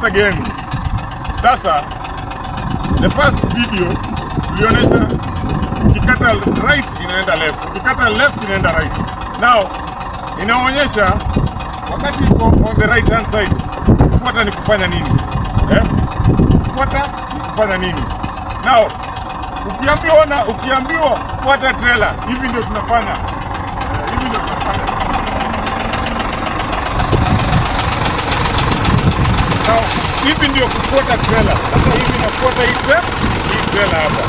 once again. Sasa the first video tulionyesha ukikata right inaenda left, ukikata left inaenda right. Now inaonyesha wakati iko on the right hand side, kufuata ni kufanya nini? Kufuata ni kufanya nini? Now ukiambiwa fuata trailer, hivi ndio tunafanya. Now hivi ndio kufuata trailer. Sasa hivi nafuata hii trailer hapa.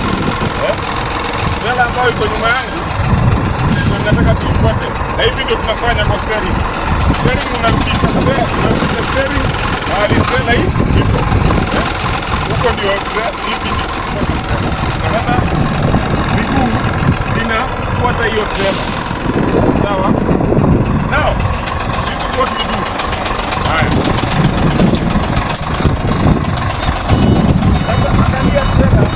Trailer ambayo iko nyuma yangu nataka tuifuate. Na hivi ndio tunafanya kwa steering. Steering unarudisha steering hadi trailer hii ipo. Huko ndio hivi sasa miguu inafuata hiyo trailer. Sawa? Now this is what we do. Haya. Sasa angalia trailer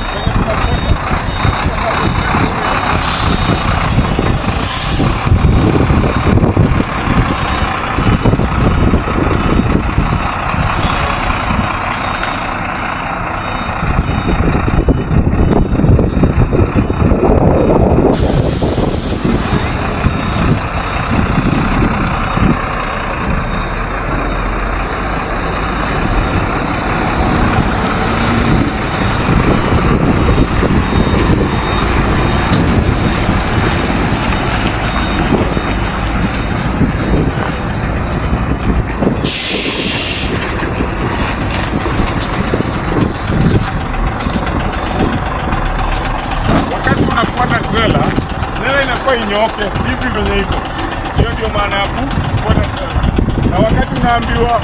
kwenye tunafuata. Trailer inakuwa inyoke hivi venye hivyo. Hiyo ndio maana ya kufuata trailer. Na wakati unaambiwa